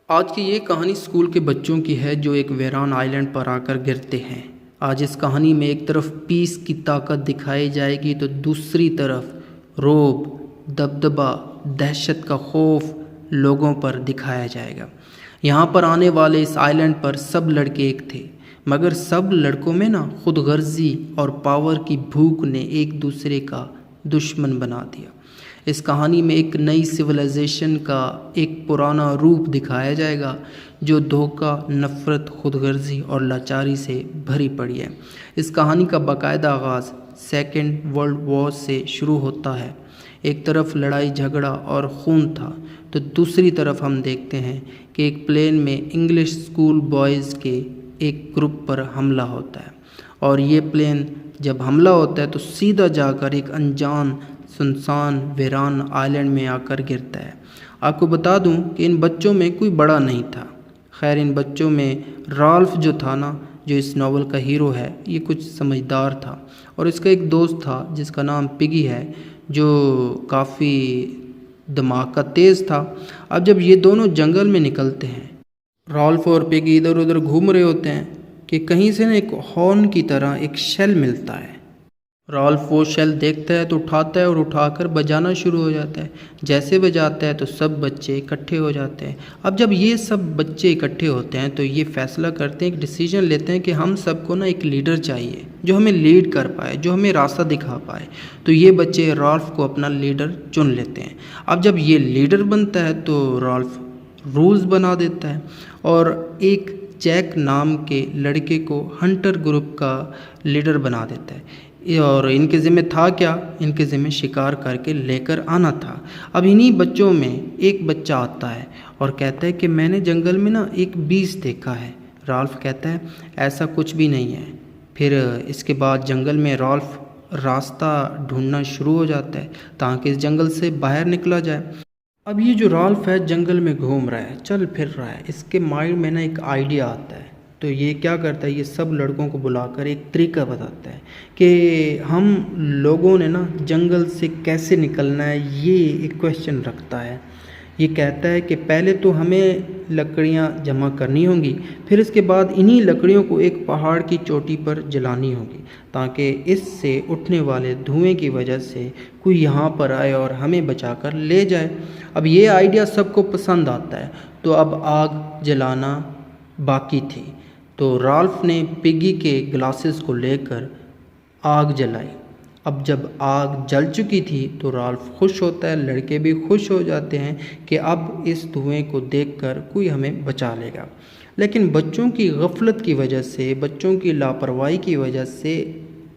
आज की ये कहानी स्कूल के बच्चों की है जो एक वीरान आइलैंड पर आकर गिरते हैं। आज इस कहानी में एक तरफ पीस की ताकत दिखाई जाएगी तो दूसरी तरफ रोब, दबदबा, दहशत का खौफ लोगों पर दिखाया जाएगा। यहाँ पर आने वाले इस आइलैंड पर सब लड़के एक थे, मगर सब लड़कों में ना खुदगर्जी और पावर की भूख ने एक दूसरे का दुश्मन बना दिया। इस कहानी में एक नई सिविलाइजेशन का एक पुराना रूप दिखाया जाएगा जो धोखा, नफ़रत, खुदगर्जी और लाचारी से भरी पड़ी है। इस कहानी का बाकायदा आगाज़ सेकेंड वर्ल्ड वॉर से शुरू होता है। एक तरफ लड़ाई झगड़ा और खून था तो दूसरी तरफ हम देखते हैं कि एक प्लेन में इंग्लिश स्कूल बॉयज़ के एक ग्रुप पर हमला होता है और ये प्लेन जब हमला होता है तो सीधा जाकर एक अनजान सुनसान वीरान आइलैंड में आकर गिरता है। आपको बता दूं कि इन बच्चों में कोई बड़ा नहीं था। खैर, इन बच्चों में राल्फ जो था ना, जो इस नावल का हीरो है, ये कुछ समझदार था और इसका एक दोस्त था जिसका नाम पिगी है, जो काफ़ी दिमाग का तेज़ था। अब जब ये दोनों जंगल में निकलते हैं, राल्फ और पिगी इधर उधर घूम रहे होते हैं कि कहीं से ना एक हॉर्न की तरह एक शेल मिलता है। राल्फ वो शेल देखता है तो उठाता है और उठाकर बजाना शुरू हो जाता है। जैसे बजाता है तो सब बच्चे इकट्ठे हो जाते हैं। अब जब ये सब बच्चे इकट्ठे होते हैं तो ये फैसला करते हैं, एक डिसीजन लेते हैं कि हम सबको ना एक लीडर चाहिए जो हमें लीड कर पाए, जो हमें रास्ता दिखा पाए। तो ये बच्चे राल्फ को अपना लीडर चुन लेते हैं। अब जब ये लीडर बनता है तो राल्फ रूल्स बना देता है और एक जैक नाम के लड़के को हंटर ग्रुप का लीडर बना देता है। और इनके ज़िम्मे था क्या? इनके ज़िम्मे शिकार करके लेकर आना था। अब इन्हीं बच्चों में एक बच्चा आता है और कहता है कि मैंने जंगल में ना एक बीस देखा है। राल्फ कहता है ऐसा कुछ भी नहीं है। फिर इसके बाद जंगल में राल्फ रास्ता ढूंढना शुरू हो जाता है ताकि इस जंगल से बाहर निकला जाए। अब ये जो राल्फ है जंगल में घूम रहा है, चल फिर रहा है, इसके माइंड में ना एक आइडिया आता है। तो ये क्या करता है, ये सब लड़कों को बुलाकर एक तरीका बताता है कि हम लोगों ने ना जंगल से कैसे निकलना है। ये एक क्वेश्चन रखता है। ये कहता है कि पहले तो हमें लकड़ियाँ जमा करनी होंगी, फिर इसके बाद इन्हीं लकड़ियों को एक पहाड़ की चोटी पर जलानी होगी ताकि इससे उठने वाले धुएं की वजह से कोई यहाँ पर आए और हमें बचाकर ले जाए। अब ये आइडिया सबको पसंद आता है। तो अब आग जलाना बाकी थी, तो राल्फ ने पिगी के ग्लासेस को लेकर आग जलाई। अब जब आग जल चुकी थी तो राल्फ खुश होता है, लड़के भी खुश हो जाते हैं कि अब इस धुएं को देखकर कोई हमें बचा लेगा। लेकिन बच्चों की गफलत की वजह से, बच्चों की लापरवाही की वजह से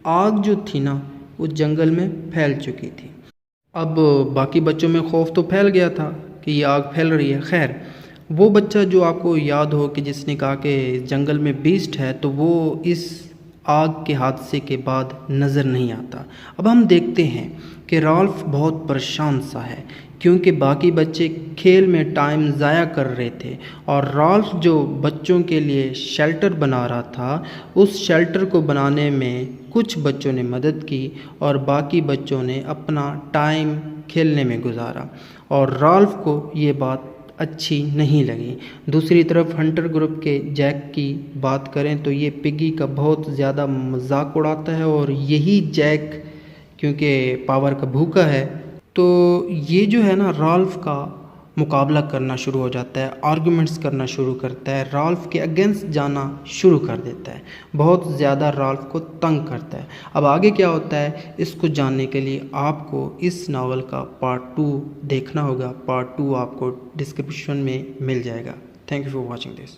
आग जो थी ना वो जंगल में फैल चुकी थी। अब बाकी बच्चों में खौफ तो फैल गया था कि ये आग फैल रही है। खैर, वो बच्चा जो आपको याद हो कि जिसने कहा कि जंगल में बीस्ट है, तो वो इस आग के हादसे के बाद नज़र नहीं आता। अब हम देखते हैं कि राल्फ बहुत परेशान सा है क्योंकि बाकी बच्चे खेल में टाइम ज़ाया कर रहे थे और राल्फ जो बच्चों के लिए शेल्टर बना रहा था, उस शेल्टर को बनाने में कुछ बच्चों ने मदद की और बाकी बच्चों ने अपना टाइम खेलने में गुजारा और राल्फ को ये बात अच्छी नहीं लगी। दूसरी तरफ हंटर ग्रुप के जैक की बात करें तो ये पिगी का बहुत ज़्यादा मजाक उड़ाता है और यही जैक क्योंकि पावर का भूखा है, तो ये जो है ना राल्फ का मुकाबला करना शुरू हो जाता है, आर्गुमेंट्स करना शुरू करता है, राल्फ के अगेंस्ट जाना शुरू कर देता है, बहुत ज़्यादा राल्फ को तंग करता है। अब आगे क्या होता है इसको जानने के लिए आपको इस नावल का पार्ट 2 देखना होगा। पार्ट 2 आपको डिस्क्रिप्शन में मिल जाएगा। Thank you for watching this.